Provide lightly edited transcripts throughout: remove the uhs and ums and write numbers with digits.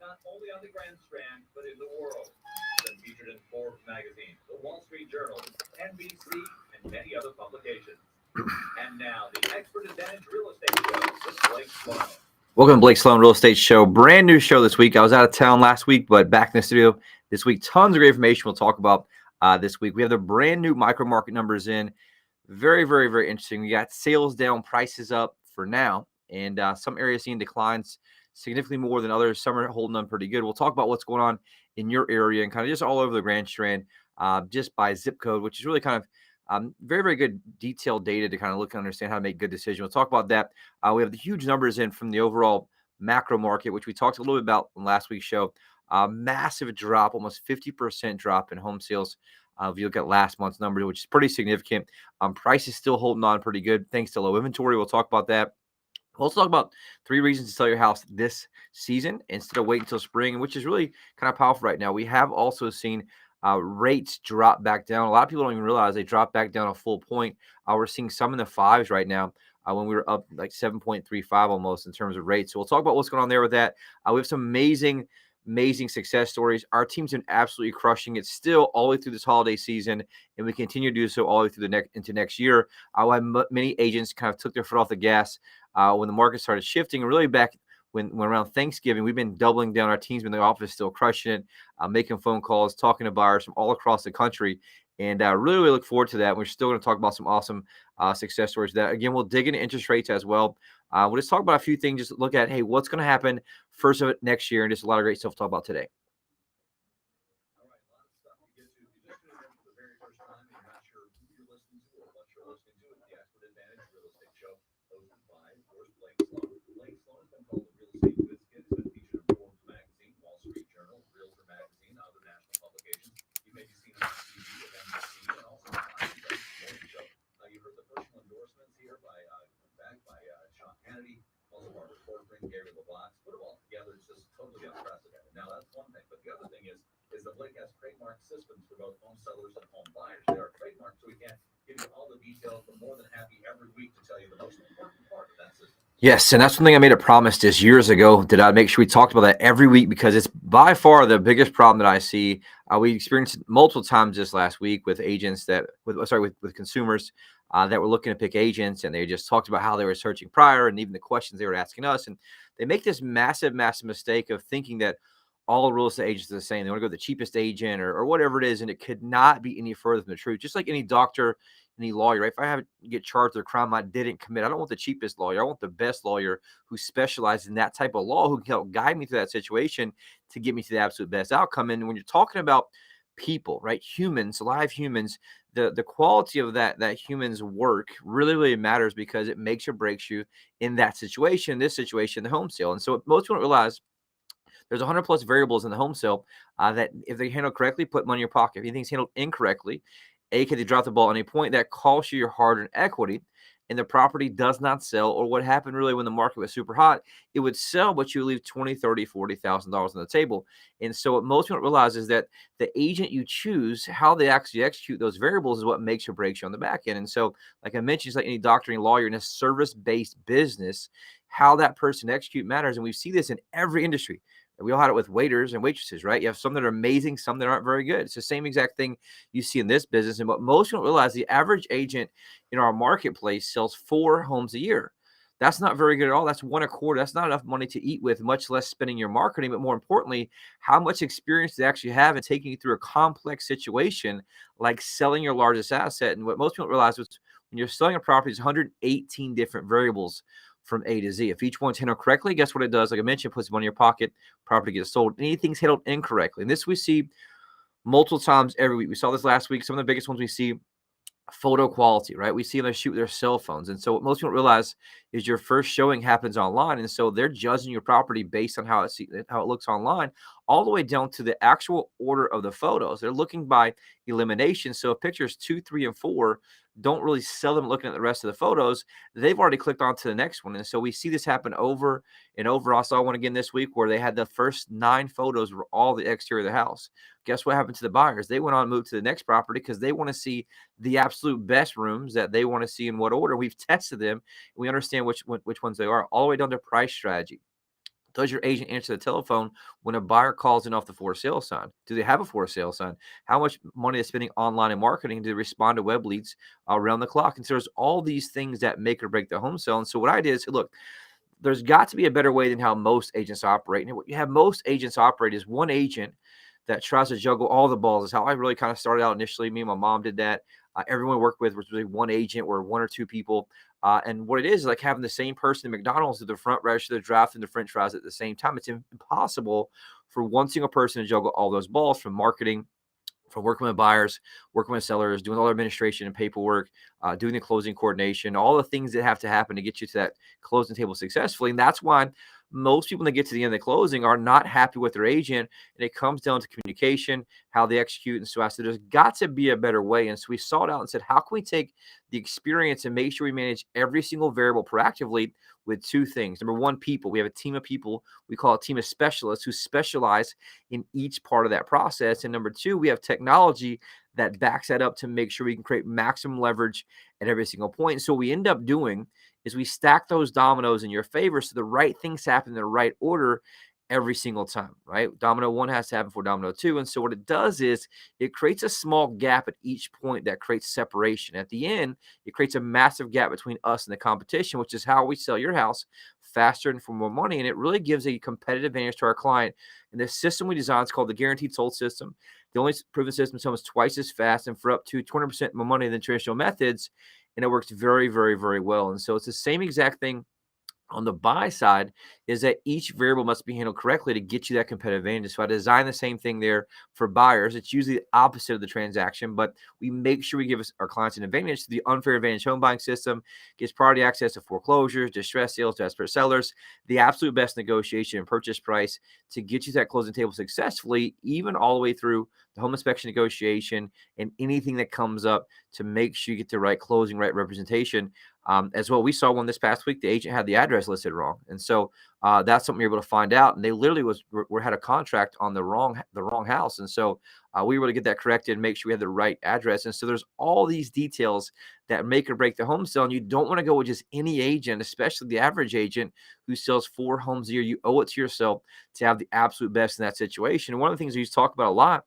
not only on the Grand Strand, but in the world. It's been featured in Forbes magazine, the Wall Street Journal, NBC, and many other publications. And now, the Expert Advantage Real Estate Show with Blake Sloan. Welcome to Blake Sloan Real Estate Show. Brand new show this week. I was out of town last week, but back in the studio this week. Tons of great information we'll talk about this week. We have the brand new micro market numbers in. Very, very, very interesting. We got sales down, prices up for now, and some areas seeing declines significantly more than others. Some are holding on pretty good. We'll talk about what's going on in your area and kind of just all over the Grand Strand, just by zip code, which is really kind of very, very good detailed data to kind of look and understand how to make good decisions. We'll talk about that. We have the huge numbers in from the overall macro market, which we talked a little bit about in last week's show. Massive drop, almost 50% drop in home sales. If you look at last month's number, which is pretty significant. Prices still holding on pretty good thanks to low inventory. We'll talk about that. We'll also talk about 3 reasons to sell your house this season instead of waiting until spring, which is really kind of powerful right now. We have also seen rates drop back down. A lot of people don't even realize they dropped back down a full point. We're seeing some in the 5s right now when we were up like 7.35 almost in terms of rates. So we'll talk about what's going on there with that. We have some amazing success stories. Our team's been absolutely crushing it still all the way through this holiday season, and we continue to do so all the way through into next year. Many agents kind of took their foot off the gas when the market started shifting, and really back when around Thanksgiving, we've been doubling down. Our team's been in the office still crushing it, making phone calls, talking to buyers from all across the country, and really look forward to that. We're still going to talk about some awesome success stories. That again, we'll dig into interest rates as well. We'll just talk about a few things, just look at, hey, what's going to happen first of it next year, and just a lot of great stuff to talk about today. All right, a lot of stuff to get to. If you just tuned in for the very first time and you're not sure who you're listening to or what you're listening to, it's the Expert Advantage Real Estate Show, hosted by, of course, Blake Sloan. Blake Sloan has been called the Real Estate Whiz Kid. It's been featured in Forbes magazine, Wall Street Journal, Realtor magazine, other national publications. You may be seen on TV with NBC and also on morning show. You heard the personal endorsements here backed by Sean Hannity, also our reporter, Gary LeBlanc. Put them all together, it's just totally unprecedented. Now, that's one thing, but the other thing is that Blake has trademark systems for both home sellers and home buyers. They are trademarked, so we can't give you all the details, but more than happy every week to tell you the most important part of that system. Yes, and that's one thing I made a promise this years ago. Did I make sure we talked about that every week, because it's by far the biggest problem that I see. We experienced it multiple times this last week with agents with consumers that were looking to pick agents, and they just talked about how they were searching prior and even the questions they were asking us. And they make this massive mistake of thinking that all real estate agents are the same. They want to go to the cheapest agent or whatever it is, and it could not be any further from the truth. Just like any doctor, any lawyer, right? If I have to get charged with a crime I didn't commit, I don't want the cheapest lawyer. I want the best lawyer who specializes in that type of law, who can help guide me through that situation to get me to the absolute best outcome. And when you're talking about people, right? Humans, live humans, the quality of that human's work really, really matters, because it makes or breaks you in that situation, this situation, the home sale. And so most people don't realize there's 100 plus variables in the home sale that if they handle correctly, put money in your pocket. If anything's handled incorrectly, aka they drop the ball on a point that costs you your hard-earned equity, and the property does not sell, or what happened really when the market was super hot, it would sell, but you leave $20,000, $30,000, $40,000 on the table. And so what most people don't realize is that the agent you choose, how they actually execute those variables, is what makes or breaks you on the back end. And so, like I mentioned, it's like any doctor, any lawyer in a service-based business, how that person execute matters. And we see this in every industry. We all had it with waiters and waitresses, right? You have some that are amazing, some that aren't very good. It's the same exact thing you see in this business. And what most people don't realize, the average agent in our marketplace sells 4 homes a year. That's not very good at all. That's 1 a quarter. That's not enough money to eat with, much less spending your marketing. But more importantly, how much experience they actually have in taking you through a complex situation like selling your largest asset. And what most people don't realize is when you're selling a property, there's 118 different variables from A to Z. If each one's handled correctly, guess what it does? Like I mentioned, it puts money in your pocket, property gets sold. Anything's handled incorrectly. And this we see multiple times every week. We saw this last week. Some of the biggest ones we see, photo quality, right? We see them shoot with their cell phones. And so what most people don't realize is your first showing happens online. And so they're judging your property based on how it looks online, all the way down to the actual order of the photos. They're looking by elimination. So if pictures 2, 3, and 4 don't really sell them looking at the rest of the photos, they've already clicked on to the next one. And so we see this happen over and over. I saw one again this week where they had the first 9 photos were all the exterior of the house. Guess what happened to the buyers? They went on and moved to the next property because they want to see the absolute best rooms that they want to see in what order. We've tested them. We understand which ones they are, all the way down to price strategy. Does your agent answer the telephone when a buyer calls in off the for sale sign? Do they have a for sale sign? How much money is spending online and marketing to respond to web leads around the clock? And so there's all these things that make or break the home sale. And so what I did is say, look, there's got to be a better way than how most agents operate. And what you have most agents operate is one agent that tries to juggle all the balls. Is how I really kind of started out initially. Me and my mom did that. Everyone we worked with was really one agent or one or two people. And what it is like having the same person at McDonald's at the front register, the draft, and the French fries at the same time. It's impossible for one single person to juggle all those balls, from marketing, from working with buyers, working with sellers, doing all the administration and paperwork, doing the closing coordination, all the things that have to happen to get you to that closing table successfully. And that's why most people, when they get to the end of the closing, are not happy with their agent. And it comes down to communication, how they execute. And so I said, there's got to be a better way. And so we sought out and said, how can we take the experience and make sure we manage every single variable proactively with two things? Number one, people. We have a team of people. We call it a team of specialists who specialize in each part of that process. And number two, we have technology that backs that up to make sure we can create maximum leverage at every single point. And so what we end up doing is we stack those dominoes in your favor so the right things happen in the right order every single time, right? Domino one has to happen for domino two. And so what it does is it creates a small gap at each point that creates separation. At the end, it creates a massive gap between us and the competition, which is how we sell your house faster and for more money. And it really gives a competitive advantage to our client. And the system we designed is called the Guaranteed Sold System. The only proven system is almost twice as fast and for up to 20% more money than traditional methods. And it works very, very, very well. And so it's the same exact thing on the buy side, is that each variable must be handled correctly to get you that competitive advantage. So I design the same thing there for buyers. It's usually the opposite of the transaction, but we make sure we give our clients an advantage. So the unfair advantage home buying system gives priority access to foreclosures, distress sales, desperate sellers, the absolute best negotiation and purchase price to get you to that closing table successfully, even all the way through the home inspection negotiation and anything that comes up to make sure you get the right closing, right representation. As well, we saw one this past week. The agent had the address listed wrong, and so that's something you're able to find out. And they literally had a contract on the wrong house, and so we were able to get that corrected and make sure we had the right address. And so there's all these details that make or break the home sale. And you don't want to go with just any agent, especially the average agent who sells 4 homes a year. You owe it to yourself to have the absolute best in that situation. And one of the things we used to talk about a lot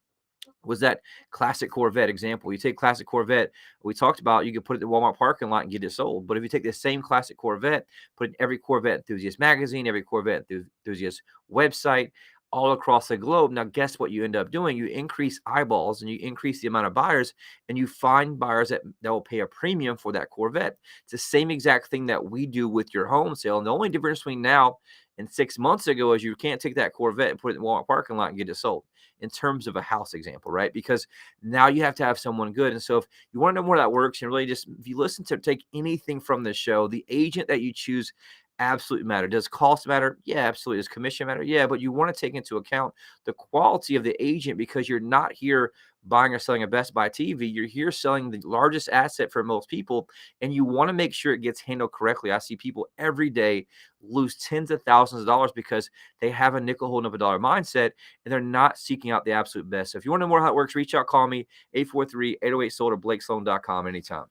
was that classic Corvette example. You take classic Corvette, we talked about, you could put it in the Walmart parking lot and get it sold. But if you take the same classic Corvette, put it in every Corvette enthusiast magazine, every Corvette enthusiast website, all across the globe, now guess what you end up doing? You increase eyeballs and you increase the amount of buyers, and you find buyers that will pay a premium for that Corvette. It's the same exact thing that we do with your home sale. And the only difference between now and 6 months ago is you can't take that Corvette and put it in the Walmart parking lot and get it sold, in terms of a house example, right? Because now you have to have someone good. And so if you want to know more that works, and really just, if you listen to take anything from this show, the agent that you choose absolutely matter. Does cost matter? Yeah, absolutely. Does commission matter? Yeah, but you want to take into account the quality of the agent, because you're not here buying or selling a Best Buy TV. You're here selling the largest asset for most people, and you want to make sure it gets handled correctly. I see people every day lose tens of thousands of dollars because they have a nickel holding up a dollar mindset, and they're not seeking out the absolute best. So if you want to know more how it works, reach out, call me, 843-808-SOLD or BlakeSloan.com anytime.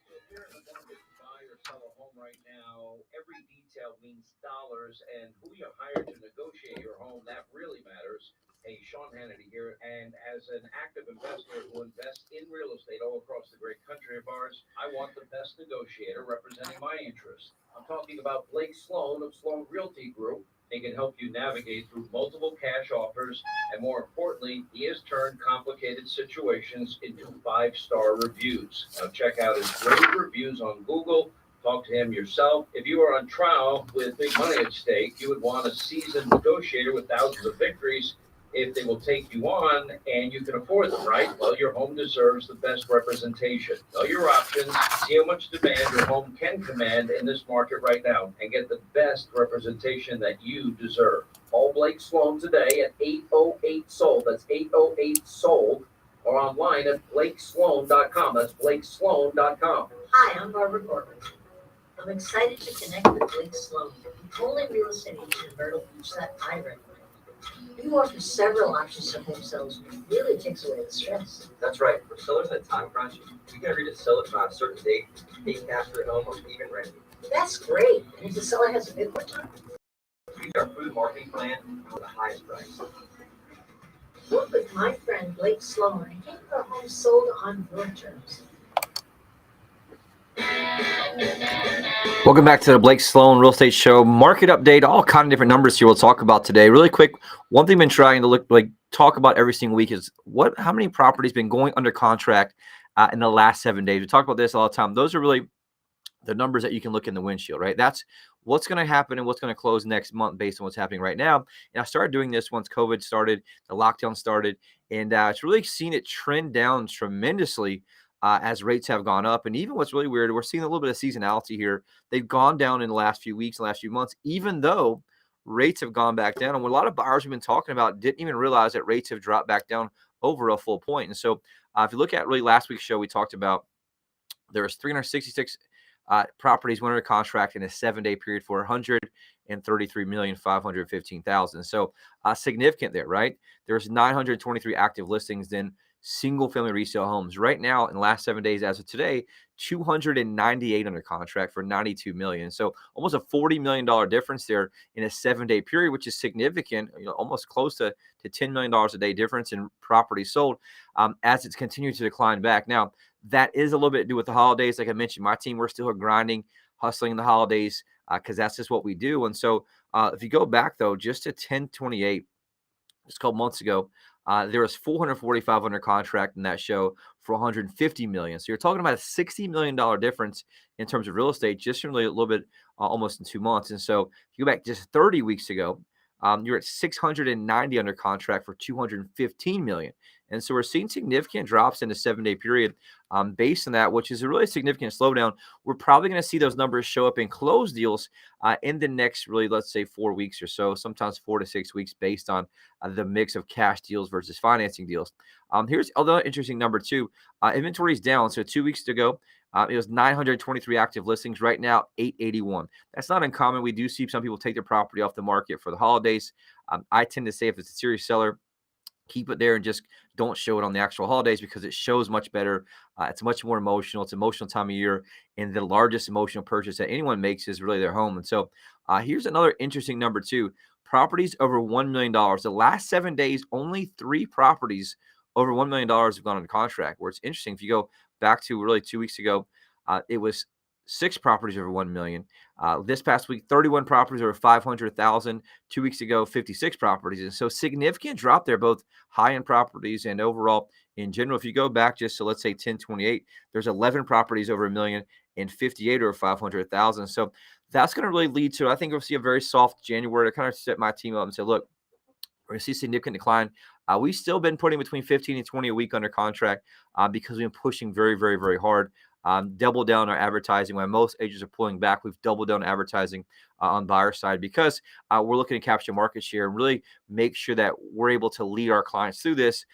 If you're in the market to buy or sell a home right now, every detail means dollars, and who you hire to negotiate your home, that really matters. Hey, Sean Hannity here, and as an active investor who invests in real estate all across the great country of ours, I want the best negotiator representing my interests. I'm talking about Blake Sloan of Sloan Realty Group. He can help you navigate through multiple cash offers, and more importantly, he has turned complicated situations into 5-star reviews. Now check out his great reviews on Google. Talk to him yourself. If you are on trial with big money at stake, you would want a seasoned negotiator with thousands of victories. If they will take you on and you can afford them, right? Well, your home deserves the best representation. Know your options, see how much demand your home can command in this market right now, and get the best representation that you deserve. Call Blake Sloan today at 808-SOLD. That's 808-SOLD. Or online at BlakeSloan.com. That's BlakeSloan.com. Hi, I'm Barbara Corbin. I'm excited to connect with Blake Sloan, the only real estate agent in Myrtle Beach that I recommend. You offer several options to home sellers, which really takes away the stress. That's right. For sellers in a time crunch, you can agree to sell it by a certain date, pay cash for your home, or even rent it. That's great. And if the seller has a bit more time, Use our food marketing plan for the highest price. work with my friend Blake Sloan and get your home sold on your terms. Welcome back to the Blake Sloan Real Estate Show. Market update, all kind of different numbers here we'll talk about today. Really quick, one thing I've been trying to talk about every single week is how many properties been going under contract in the last 7 days. We talk about this all the time. Those are really the numbers that you can look in the windshield, right? That's what's going to happen and what's going to close next month based on what's happening right now. And I started doing this once COVID started, the lockdown started, and it's really seen it trend down tremendously as rates have gone up. And even what's really weird, we're seeing a little bit of seasonality here. They've gone down in the last few weeks, the last few months, even though rates have gone back down. And what a lot of buyers have been talking about didn't even realize that rates have dropped back down over a full point. And so if you look at really last week's show, we talked about there was 366 properties went under contract in a 7-day period for $133,515,000. So significant there, right? There's 923 active listings, then single family resale homes. Right now, in the last 7 days, as of today, 298 under contract for $92 million. So almost a $40 million difference there in a 7-day period, which is significant, almost close to $10 million a day difference in properties sold as it's continued to decline back. Now, that is a little bit to do with the holidays. Like I mentioned, my team, we're still grinding, hustling in the holidays because that's just what we do. And so if you go back, though, just to 10/28, just a couple months ago, there was 445 under contract in that show for $150 million. So you're talking about a $60 million difference in terms of real estate, just really a little bit almost in 2 months. And so if you go back just 30 weeks ago, you're at 690 under contract for $215 million. And so we're seeing significant drops in a 7-day period based on that, which is a really significant slowdown. We're probably going to see those numbers show up in closed deals in the next, really, let's say 4 weeks or so, sometimes 4 to 6 weeks based on the mix of cash deals versus financing deals. Here's another interesting number too. Inventory is down. So 2 weeks ago, it was 923 active listings. Right now, 881. That's not uncommon. We do see some people take their property off the market for the holidays. I tend to say if it's a serious seller, keep it there and just don't show it on the actual holidays because it shows much better. It's much more emotional. It's an emotional time of year. And the largest emotional purchase that anyone makes is really their home. And so here's another interesting number too. Properties over $1 million. The last 7 days, only 3 properties over $1 million have gone under contract, where it's interesting. If you go back to really 2 weeks ago, it was 6 properties over 1 million. This past week, 31 properties over 500,000. 2 weeks ago, 56 properties. And so significant drop there, both high-end properties and overall in general. If you go back just to, let's say 10/28, there's 11 properties over 1 million and 58 over 500,000. So that's going to really lead to, I think we'll see a very soft January to kind of set my team up and say, look, we're going to see significant decline. We've still been putting between 15 and 20 a week under contract because we've been pushing very, very, very hard. Double down our advertising. When most agents are pulling back, we've doubled down advertising on buyer side because we're looking to capture market share and really make sure that we're able to lead our clients through this.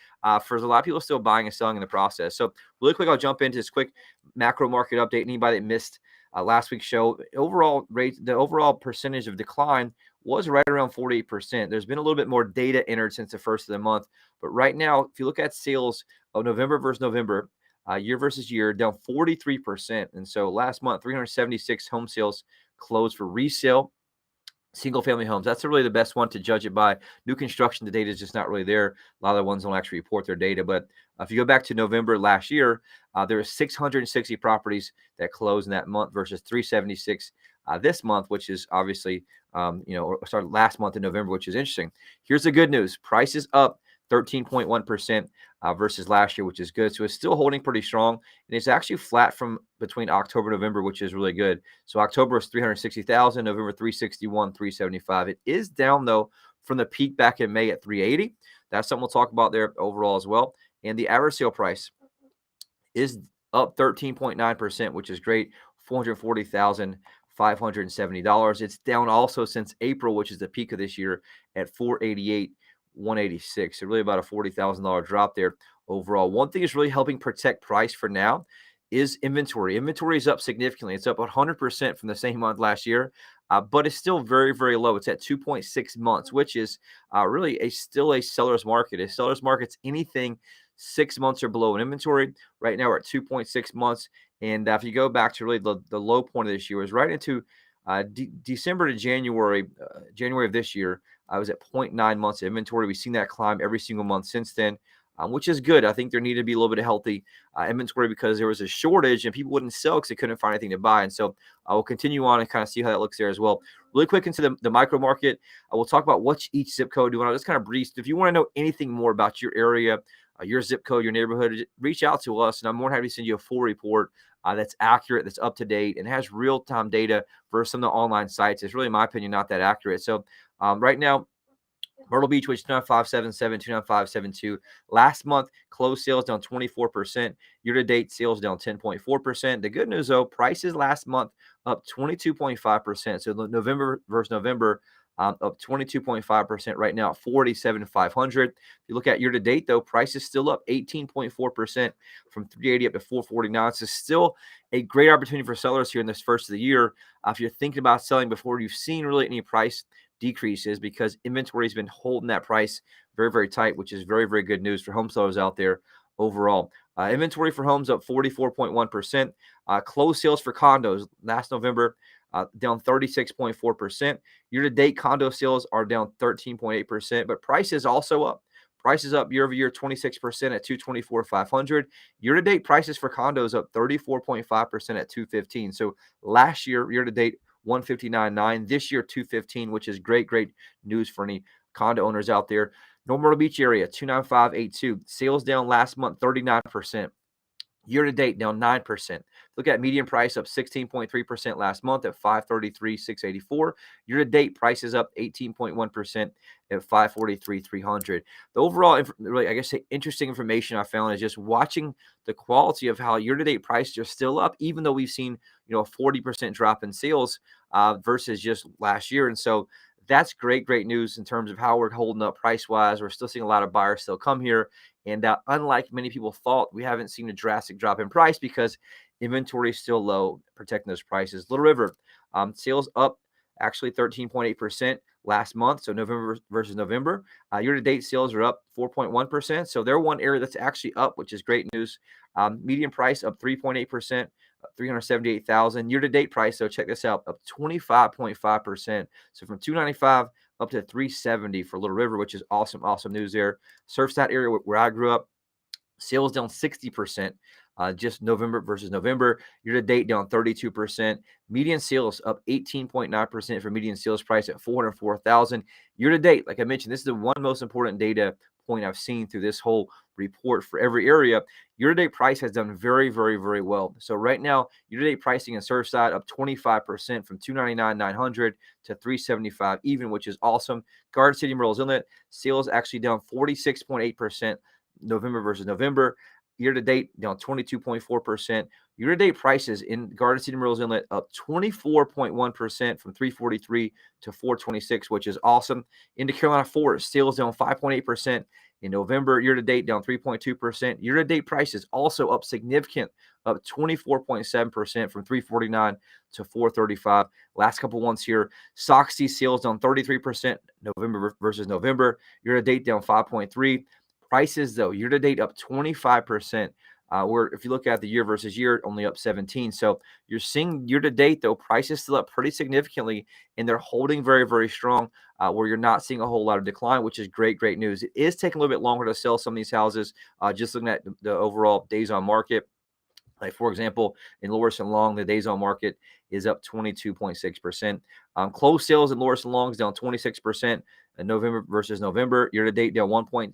For a lot of people still buying and selling in the process. So really quick, I'll jump into this quick macro market update. Anybody that missed last week's show, the overall percentage of decline was right around 48%. There's been a little bit more data entered since the first of the month. But right now, if you look at sales of November versus November, year versus year, down 43%. And so last month, 376 home sales closed for resale, single family homes. That's really the best one to judge it by. New construction, the data is just not really there. A lot of the ones don't actually report their data. But if you go back to November last year, there were 660 properties that closed in that month versus 376 this month, which is obviously, started last month in November, which is interesting. Here's the good news. Prices up 13.1% versus last year, which is good. So it's still holding pretty strong. And it's actually flat from between October and November, which is really good. So October was 360,000, November 361, 375. It is down, though, from the peak back in May at 380. That's something we'll talk about there overall as well. And the average sale price is up 13.9%, which is great, $440,570. It's down also since April, which is the peak of this year, at $488,186. So really about a $40,000 drop there overall. One thing is really helping protect price for now is inventory. Inventory is up significantly. It's up 100% from the same month last year. but it's still very, very low. It's at 2.6 months, which is really still a seller's market. A seller's market's anything 6 months or below in inventory. Right now we're at 2.6 months. And if you go back to really the low point of this year, was right into December to January, January of this year, I was at 0.9 months of inventory. We've seen that climb every single month since then, which is good. I think there needed to be a little bit of healthy inventory because there was a shortage and people wouldn't sell because they couldn't find anything to buy. And so I will continue on and kind of see how that looks there as well. Really quick into the micro market, I will talk about what each zip code doing. I'll just kind of brief. If you want to know anything more about your area, your zip code, your neighborhood, reach out to us, and I'm more than happy to send you a full report that's accurate, that's up to date, and has real-time data versus some of the online sites. It's really, in my opinion, not that accurate. So right now, Myrtle Beach, which is 29577, 29572. Last month, closed sales down 24%. Year-to-date sales down 10.4%. The good news, though, prices last month up 22.5%. So November versus November, up 22.5% right now at 47,500. If you look at year-to-date, though, prices still up 18.4% from 380 up to 449. So still a great opportunity for sellers here in this first of the year. If you're thinking about selling before you've seen really any price decreases, because inventory has been holding that price very, very tight, which is very, very good news for home sellers out there overall. Inventory for homes up 44.1%. Closed sales for condos last November down 36.4%. Year-to-date condo sales are down 13.8%, but prices also up. Prices up year over year 26% at 224,500. Year-to-date prices for condos up 34.5% at 215. So last year, year-to-date 159.9. This year 215, which is great, great news for any condo owners out there. Myrtle Beach area 29582. Sales down last month 39%. Year to date down 9%. Look at median price up 16.3% last month at 533,684. Year to date prices up 18.1% at 543,300. The overall, really, I guess, interesting information I found is just watching the quality of how year to date prices are still up, even though we've seen a 40% drop in sales versus just last year. And so that's great, great news in terms of how we're holding up price wise. We're still seeing a lot of buyers still come here. And unlike many people thought, we haven't seen a drastic drop in price because inventory is still low, protecting those prices. Little River, sales up actually 13.8% last month, so November versus November. Year-to-date sales are up 4.1%, so they're one area that's actually up, which is great news. Median price up 3.8%, 378,000. Year-to-date price, so check this out, up 25.5%. So from 295 up to 370 for Little River, which is awesome, awesome news there. Surfside area where I grew up, sales down 60%, just November versus November. Year to date down 32%. Median sales up 18.9% for median sales price at 404,000. Year to date, like I mentioned, this is the one most important data point I've seen through this whole report for every area. Year-to-date price has done very, very, very well. So right now, year-to-date pricing in Surfside up 25% from $299,900 to $375 even, which is awesome. Garden City, Myrtle's Inlet, sales actually down 46.8% November versus November. Year-to-date down 22.4%. Year-to-date prices in Garden City, Myrtle's Inlet up 24.1% from $343 to $426, which is awesome. Into Carolina Forest, sales down 5.8% in November. Year-to-date down 3.2%. Year-to-date prices also up significant, up 24.7% from $349 to $435. Last couple ones here. Soxy sales down 33% November versus November. Year-to-date down 5.3%. Prices, though, year-to-date up 25%, where if you look at the year versus year, only up 17%. So you're seeing year-to-date, though, prices still up pretty significantly, and they're holding very, very strong, where you're not seeing a whole lot of decline, which is great, great news. It is taking a little bit longer to sell some of these houses, just looking at the overall days on market. Like, for example, in Loris and Long, the days on market is up 22.6%. Closed sales in Loris and Long is down 26% in November versus November. Year-to-date down 1.7%,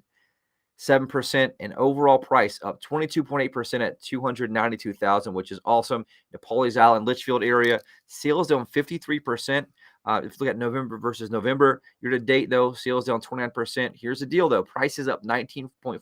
and overall price up 22.8% at $292,000, which is awesome. The Pawleys Island, Litchfield area, sales down 53%. If you look at November versus November, year to date, though, sales down 29%. Here's the deal, though. Prices up 19.4%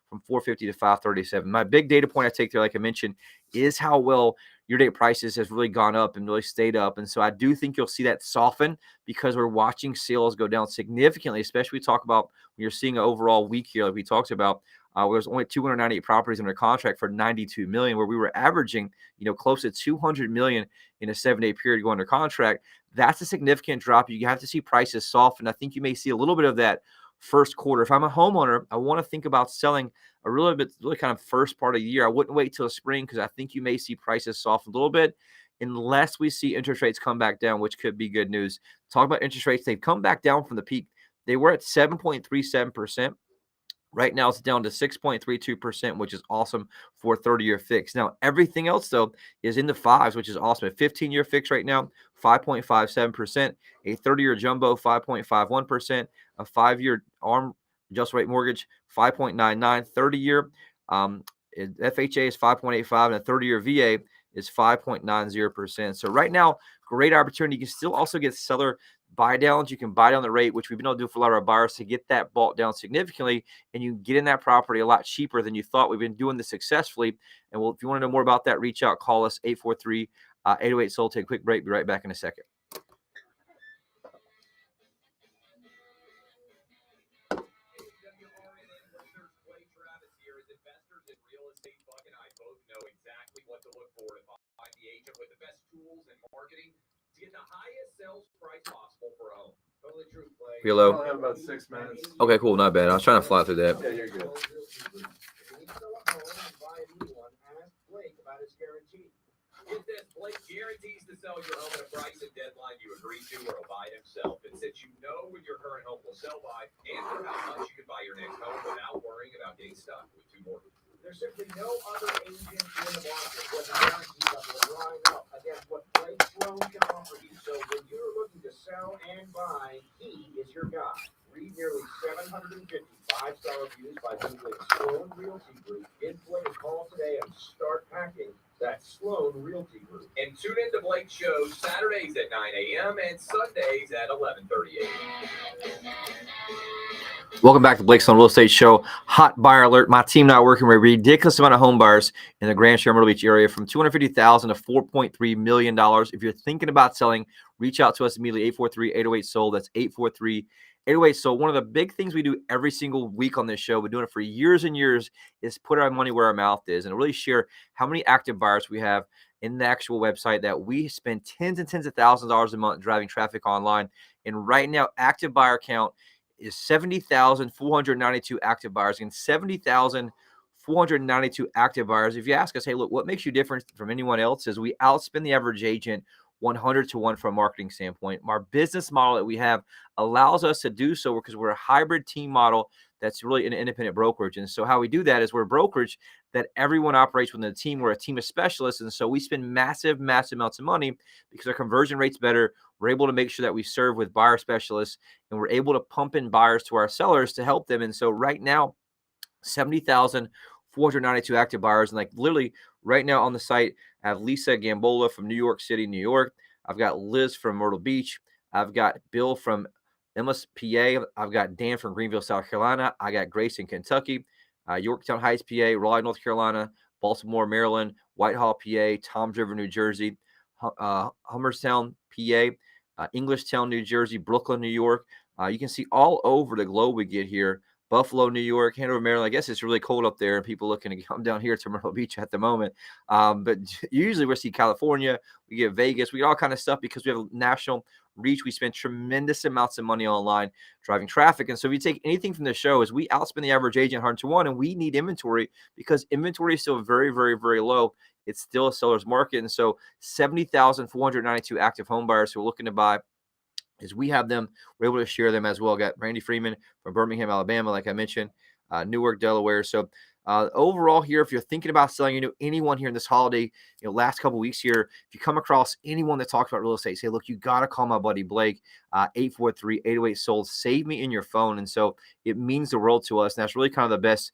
from $450 to $537. My big data point I take there, like I mentioned, is how well year-to-date prices has really gone up and really stayed up. And so I do think you'll see that soften because we're watching sales go down significantly, especially we talk about when you're seeing an overall week here, like we talked about, where there's only 298 properties under contract for $92 million, where we were averaging, close to $200 million in a 7-day period going under contract. That's a significant drop. You have to see prices soften. I think you may see a little bit of that first quarter. If I'm a homeowner, I want to think about selling a really kind of first part of the year. I wouldn't wait till spring because I think you may see prices soften a little bit unless we see interest rates come back down, which could be good news. Talk about interest rates. They've come back down from the peak. They were at 7.37%. Right now, it's down to 6.32%, which is awesome for a 30-year fix. Now, everything else, though, is in the fives, which is awesome. A 15-year fix right now, 5.57%. A 30-year jumbo, 5.51%. A 5-year ARM adjustable rate mortgage, 5.99. 30-year FHA is 5.85, and a 30-year VA is 5.90%. So right now, great opportunity. You can still also get seller buy downs. You can buy down the rate, which we've been able to do for a lot of our buyers to get that bought down significantly, and you can get in that property a lot cheaper than you thought. We've been doing this successfully. And if you want to know more about that, reach out, call us 843-808-SOLD. Take a quick break. Be right back in a second. WRNN listeners, Clay Travis here. As investors in real estate, Buck and I both know exactly what to look for to find the agent with the best tools and marketing to get the highest sales price possible for a home. Totally true, Clay. Hello. I only have about 6 minutes. Okay, cool. Not bad. I was trying to fly through that. Yeah, you're good. If you sell a home and buy a new one, ask Blake about his guarantee. Get this, Blake guarantees to sell your home at a price and deadline you agree to or he'll buy it himself. And since you know when your current home will sell by and for how much you can buy your next home without worrying about getting stuck with two mortgages. There's simply no other agent in the market with a guarantee that will line up against what Blake Sloan can offer you. So when you're looking to sell and buy, he is your guy. Read nearly 750 five-star reviews by Googling Sloan Realty Group. Give Blake a call today and start packing. That's Sloan Realty Group. And tune in to Blake's show Saturdays at 9 a.m. and Sundays at 11:30 a.m. Welcome back to Blake Sloan Real Estate Show. Hot buyer alert. My team now working with a ridiculous amount of home buyers in the Grand Shore Myrtle Beach area, from $250,000 to $4.3 million. If you're thinking about selling, reach out to us immediately, 843-808-SOLD. That's 843-808-SOLD. One of the big things we do every single week on this show, we're doing it for years and years, is put our money where our mouth is and really share how many active buyers we have in the actual website, that we spend tens and tens of thousands of dollars a month driving traffic online. And right now, active buyer count is 70,492 active buyers, and 70,492 active buyers. If you ask us, hey, look, what makes you different from anyone else is we outspend the average agent 100 to 1 from a marketing standpoint. Our business model that we have allows us to do so because we're a hybrid team model that's really an independent brokerage. And so how we do that is we're a brokerage that everyone operates within the team. We're a team of specialists. And so we spend massive amounts of money because our conversion rate's better. We're able to make sure that we serve with buyer specialists, and we're able to pump in buyers to our sellers to help them. And so right now, 70,492 active buyers. And like literally right now on the site, I have Lisa Gambola from New York City, New York. I've got Liz from Myrtle Beach. I've got Bill from Emlis, PA. I've got Dan from Greenville, South Carolina. I got Grace in Kentucky, Yorktown Heights, PA, Raleigh, North Carolina, Baltimore, Maryland, Whitehall, PA, Toms River, New Jersey, Hummerstown, PA, Englishtown, New Jersey, Brooklyn, New York. You can see all over the globe we get here. Buffalo, New York, Hanover, Maryland. I guess it's really cold up there, and people looking to come down here to Myrtle Beach at the moment. But usually we see California, we get Vegas, we get all kind of stuff because we have a national reach. We spend tremendous amounts of money online driving traffic. And so if you take anything from the show, is we outspend the average agent 100 to 1, and we need inventory because inventory is still very low. It's still a seller's market. And so 70,492 active home buyers who are looking to buy, is we have them, we're able to share them as well. Got Randy Freeman from Birmingham, Alabama, like I mentioned, Newark, Delaware. So overall here, if you're thinking about selling, anyone here in this holiday, last couple of weeks here, if you come across anyone that talks about real estate, say, look, you got to call my buddy Blake, 843-808-SOLD. Save me in your phone. And so it means the world to us. And that's really kind of the best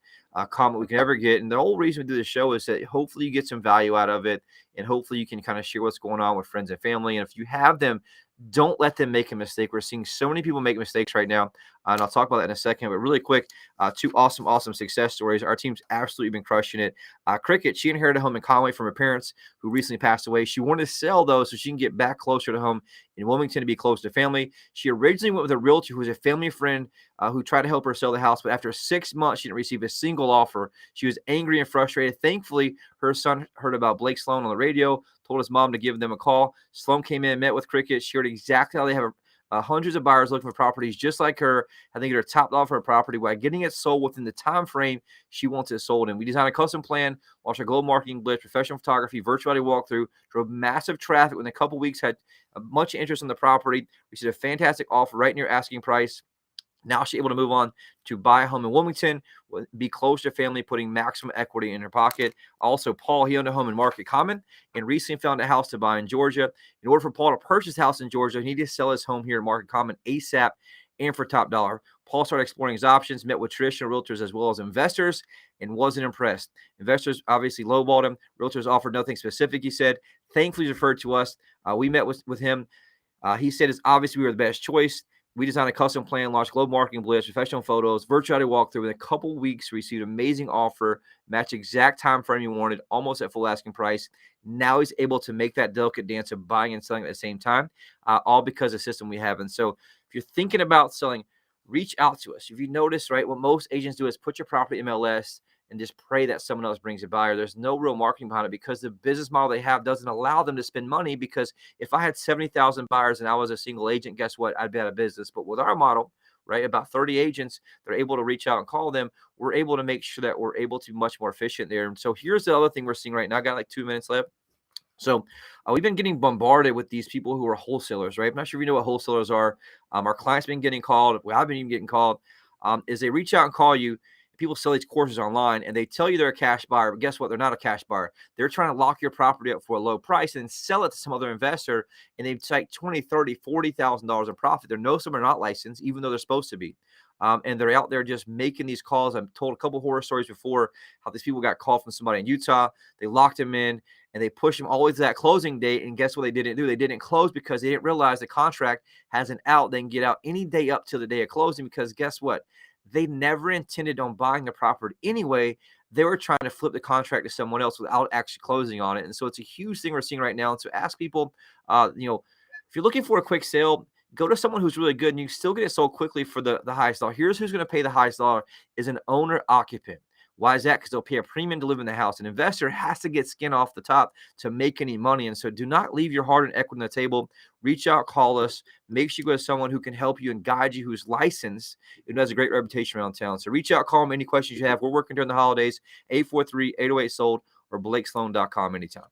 comment we can ever get. And the whole reason we do this show is that hopefully you get some value out of it, and hopefully you can kind of share what's going on with friends and family. And if you have them, don't let them make a mistake. We're seeing so many people make mistakes right now, and I'll talk about that in a second. But really quick, two awesome success stories. Our team's absolutely been crushing it. Cricket, she inherited a home in Conway from her parents who recently passed away. She wanted to sell, though, so she can get back closer to home in Wilmington to be close to family. She originally went with a realtor who was a family friend who tried to help her sell the house, but after 6 months, she didn't receive a single offer. She was angry and frustrated. Thankfully, her son heard about Blake Sloan on the radio, told told his mom to give them a call. Sloan came in, met with Cricket, shared exactly how they have hundreds of buyers looking for properties just like her. I think they're top dollar for a property while getting it sold within the time frame she wants it sold in. We designed a custom plan, launched a global marketing blitz, professional photography, virtual walkthrough, drove massive traffic within a couple weeks, had much interest in the property. We see a fantastic offer right near asking price. Now she's able to move on to buy a home in Wilmington, be close to family, putting maximum equity in her pocket. Also, Paul, he owned a home in Market Common and recently found a house to buy in Georgia. In order for Paul to purchase a house in Georgia, he needed to sell his home here in Market Common ASAP and for top dollar. Paul started exploring his options, met with traditional realtors as well as investors, and wasn't impressed. Investors obviously lowballed him. Realtors offered nothing specific, he said. Thankfully, he's referred to us. We met with him. He said it's obviously we were the best choice. We designed a custom plan, launched global marketing blitz, professional photos, virtual walkthrough. In a couple weeks, received an amazing offer, matched exact time frame he wanted, almost at full asking price. Now he's able to make that delicate dance of buying and selling at the same time, all because of the system we have. And so if you're thinking about selling, reach out to us. If you notice, right, what most agents do is put your property MLS and just pray that someone else brings a buyer. There's no real marketing behind it because the business model they have doesn't allow them to spend money, because if I had 70,000 buyers and I was a single agent, guess what? I'd be out of business. But with our model, right, about 30 agents, they're able to reach out and call them. We're able to make sure that we're able to be much more efficient there. And so here's the other thing we're seeing right now. I got like 2 minutes left. So we've been getting bombarded with these people who are wholesalers, right? I'm not sure if you know what wholesalers are. Our clients been getting called. I've been even getting called. Is they reach out and call you. People sell these courses online and they tell you they're a cash buyer, but guess what? They're not a cash buyer. They're trying to lock your property up for a low price and sell it to some other investor, and they take $20,000, $30,000, $40,000 in profit. They're most of them are not licensed, even though they're supposed to be. And they're out there just making these calls. I've told a couple horror stories before how these people got called from somebody in Utah. They locked them in and they pushed them all the way to that closing date. And guess what they didn't do? They didn't close because they didn't realize the contract has an out. They can get out any day up to the day of closing, because guess what? They never intended on buying the property anyway. They were trying to flip the contract to someone else without actually closing on it. And so it's a huge thing we're seeing right now. And so ask people, if you're looking for a quick sale, go to someone who's really good and you still get it sold quickly for the highest dollar. Here's who's going to pay the highest dollar is an owner occupant. Why is that? Because they'll pay a premium to live in the house. An investor has to get skin off the top to make any money. And so do not leave your hard-earned equity on the table. Reach out, call us. Make sure you go to someone who can help you and guide you, who's licensed and has a great reputation around town. So reach out, call them, any questions you have. We're working during the holidays, 843-808-SOLD or BlakeSloan.com anytime.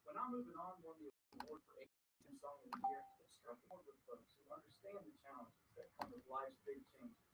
When I'm moving on, won the award for Agent Song of the Year. It struck more with folks who understand the challenges that come with life's big changes.